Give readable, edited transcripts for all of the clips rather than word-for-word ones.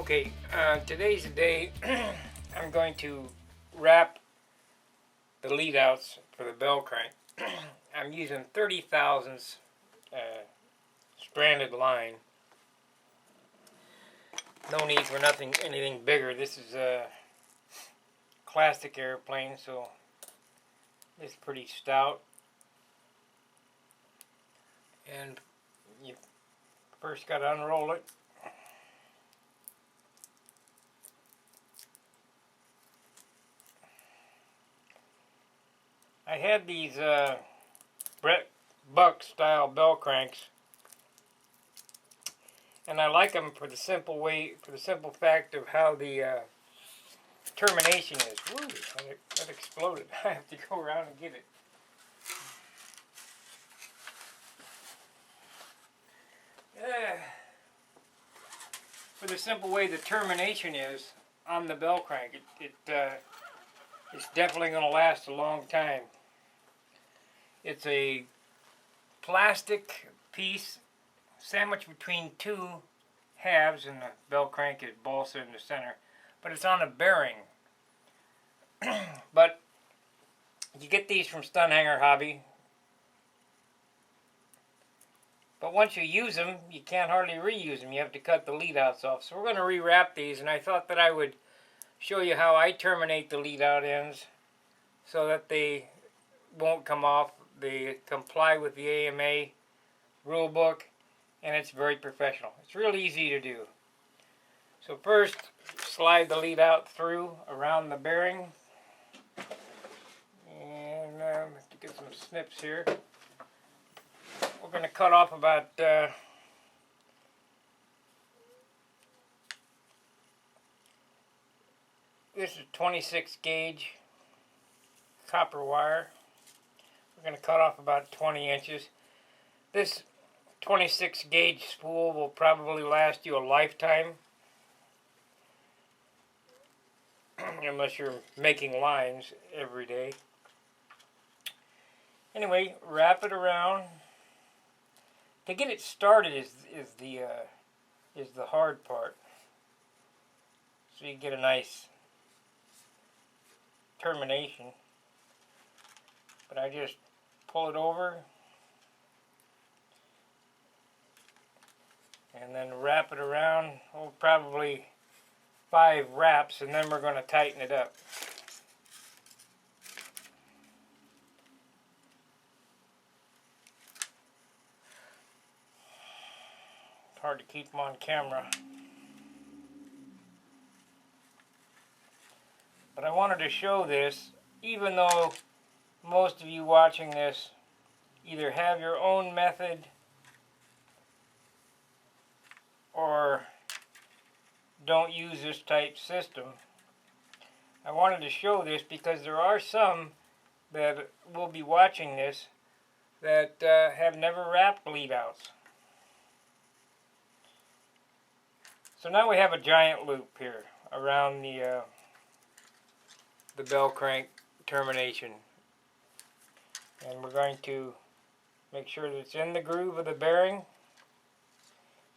Okay, today's the day I'm going to wrap the lead outs for the bell crank. I'm using 30 thousandths stranded line. No need for anything bigger. This is a classic airplane, so it's pretty stout. And you first got to unroll it. I had these Brett Buck style bell cranks, and I like them for the simple fact of how the termination is. Woo, that exploded. I have to go around and get it. For the simple way the termination is on the bell crank, it's definitely going to last a long time. It's a plastic piece sandwiched between two halves, and the bell crank is balsa in the center, but it's on a bearing. But you get these from Stunt Hanger Hobby, but once you use them, you can't hardly reuse them. You have to cut the lead outs off. So we're going to rewrap these, and I thought that I would show you how I terminate the lead out ends so that they won't come off. They comply with the AMA rule book, and it's very professional. It's real easy to do. So first, slide the lead out through around the bearing, and to get some snips here. We're going to cut off about this is 26 gauge copper wire. We're going to cut off about 20 inches. This 26 gauge spool will probably last you a lifetime, unless you're making lines every day. Anyway, wrap it around. To get it started is the hard part. So you get a nice termination. But I just pull it over and then wrap it around. Oh, probably 5 wraps, and then we're going to tighten it up. It's hard to keep them on camera. But I wanted to show this, even though most of you watching this either have your own method or don't use this type system. I wanted to show this because there are some that will be watching this that have never wrapped lead outs. So now we have a giant loop here around the bell crank termination. And we're going to make sure that it's in the groove of the bearing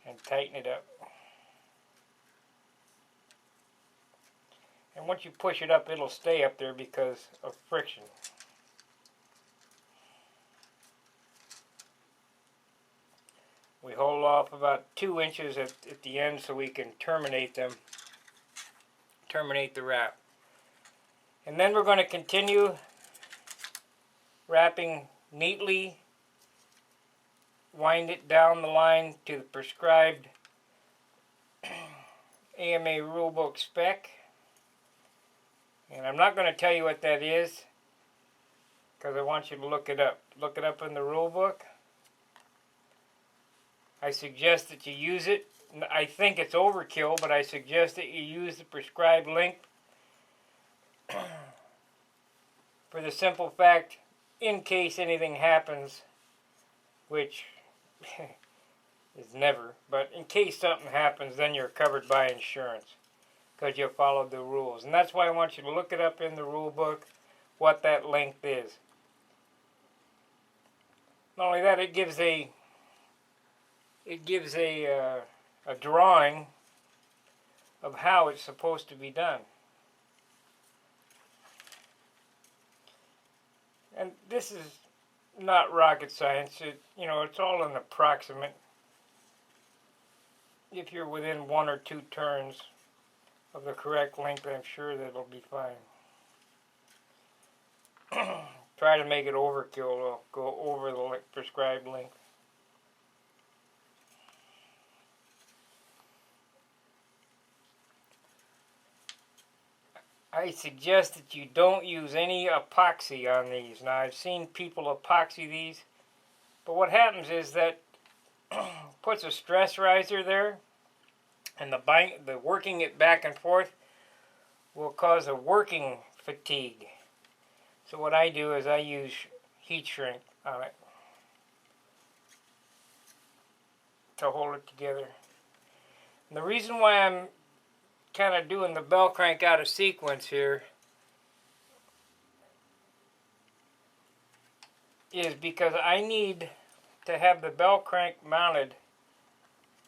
and tighten it up. And once you push it up, it'll stay up there because of friction. We hold off about 2 inches at the end so we can terminate the wrap. And then we're going to continue wrapping neatly, wind it down the line to the prescribed AMA rulebook spec. And I'm not going to tell you what that is because I want you to look it up. Look it up in the rulebook. I suggest that you use it. I think it's overkill, but I suggest that you use the prescribed length for the simple fact, in case anything happens, which is never, but in case something happens, then you're covered by insurance because you followed the rules. And that's why I want you to look it up in the rule book what that length is. Not only that, it gives a drawing of how it's supposed to be done. And this is not rocket science. It's all an approximate. If you're within 1 or 2 turns of the correct length, I'm sure that it'll be fine. Try to make it overkill, or go over the prescribed length. I suggest that you don't use any epoxy on these. Now, I've seen people epoxy these, but what happens is that puts a stress riser there, and the working it back and forth will cause a working fatigue. So what I do is I use heat shrink on it to hold it together. And the reason why I'm kind of doing the bell crank out of sequence here is because I need to have the bell crank mounted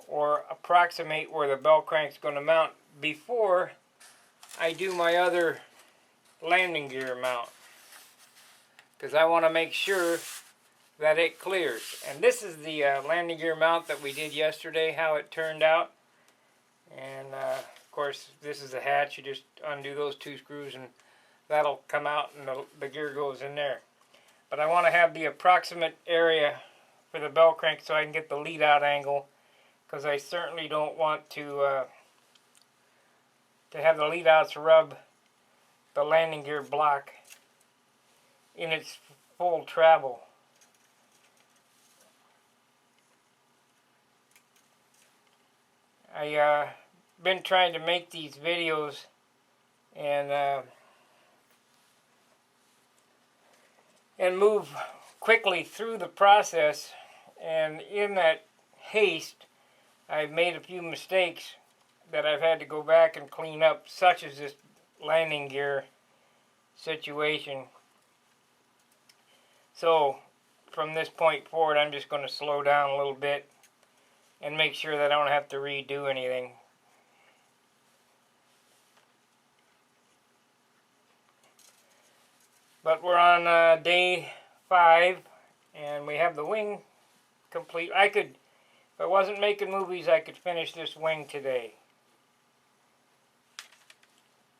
or approximate where the bell crank's going to mount before I do my other landing gear mount, because I want to make sure that it clears. And this is the landing gear mount that we did yesterday, how it turned out. And of course, this is the hatch. You just undo those 2 screws and that'll come out and the gear goes in there. But I want to have the approximate area for the bell crank so I can get the lead out angle, because I certainly don't want to have the lead outs rub the landing gear block in its full travel. I been trying to make these videos and move quickly through the process, and in that haste I've made a few mistakes that I've had to go back and clean up, such as this landing gear situation. So from this point forward, I'm just going to slow down a little bit and make sure that I don't have to redo anything. But we're on day 5, and we have the wing complete. If I wasn't making movies, I could finish this wing today.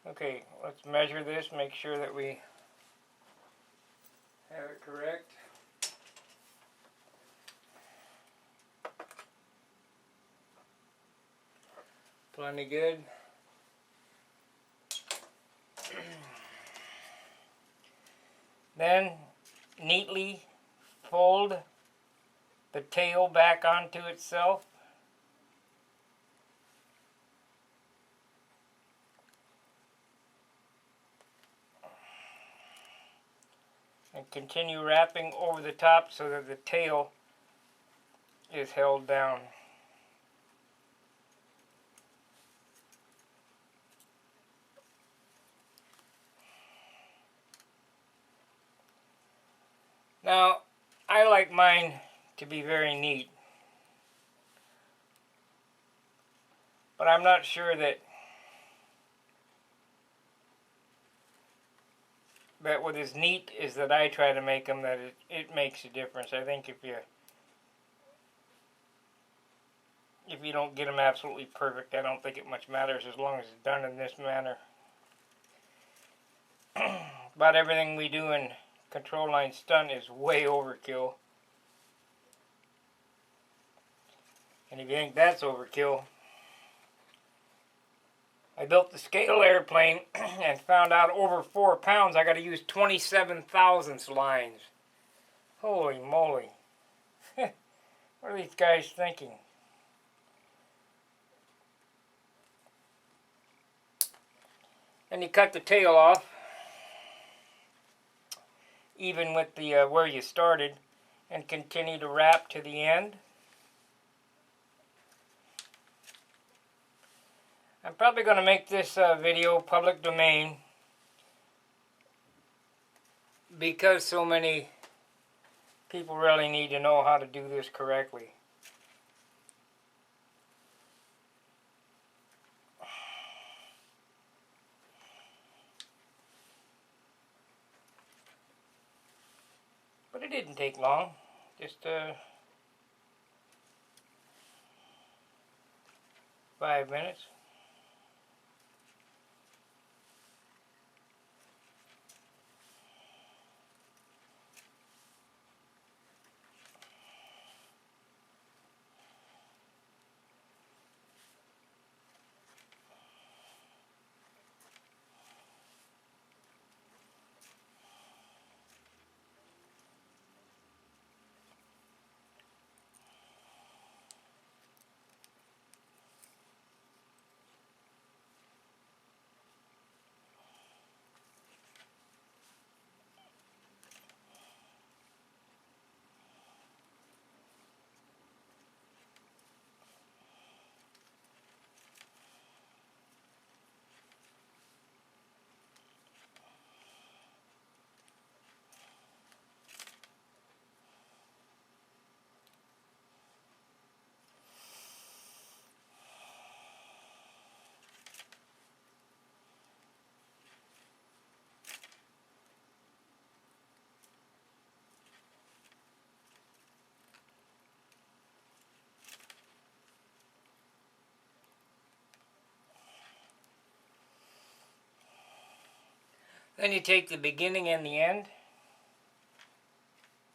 Okay, let's measure this, make sure that we have it correct. Plenty good. Then neatly fold the tail back onto itself. And continue wrapping over the top so that the tail is held down. Now, I like mine to be very neat, but I'm not sure that with as neat as that I try to make them, that it makes a difference. I think if you don't get them absolutely perfect, I don't think it much matters as long as it's done in this manner. About everything we do in control line stunt is way overkill. And if you think that's overkill, I built the scale airplane and found out over 4 pounds I got to use 27 thousandths lines. Holy moly. What are these guys thinking? And you cut the tail off, even with the where you started, and continue to wrap to the end. I'm probably going to make this video public domain because so many people really need to know how to do this correctly. take long, just 5 minutes. Then you take the beginning and the end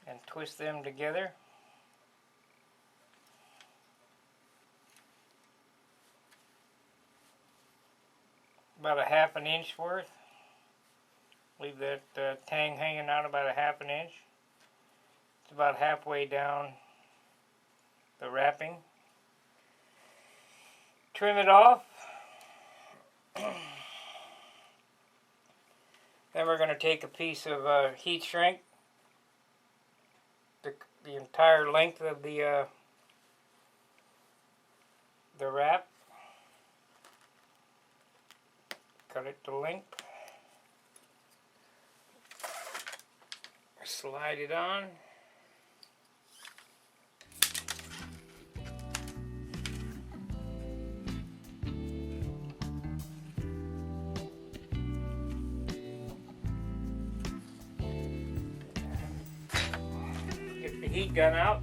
and twist them together. About a 1/2 inch worth. Leave that tang hanging out about a 1/2 inch. It's about halfway down the wrapping. Trim it off. Then we're going to take a piece of heat shrink, the entire length of the wrap. Cut it to length. Slide it on. Get the heat gun out.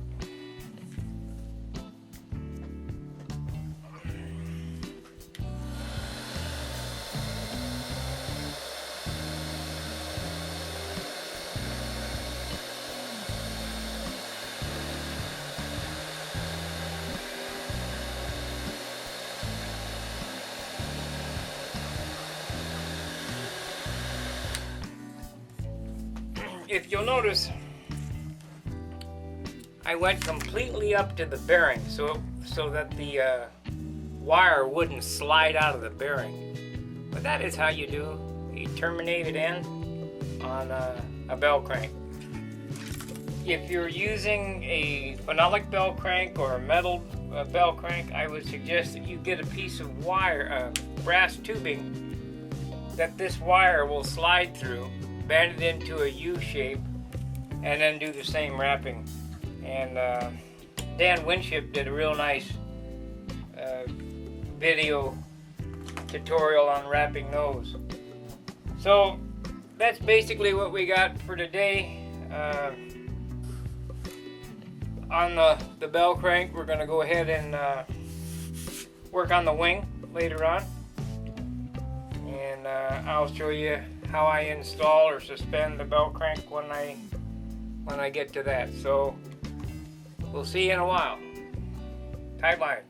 If you'll notice, I went completely up to the bearing so that the wire wouldn't slide out of the bearing. But that is how you do a terminated end on a bell crank. If you're using a phenolic bell crank or a metal bell crank, I would suggest that you get a piece of wire, brass tubing, that this wire will slide through. Bend it into a U shape, and then do the same wrapping. And Dan Winship did a real nice video tutorial on wrapping those. So that's basically what we got for today. On the bell crank, we're going to go ahead and work on the wing later on, and I'll show you how I install or suspend the bell crank when I get to that. So we'll see you in a while. Tight line.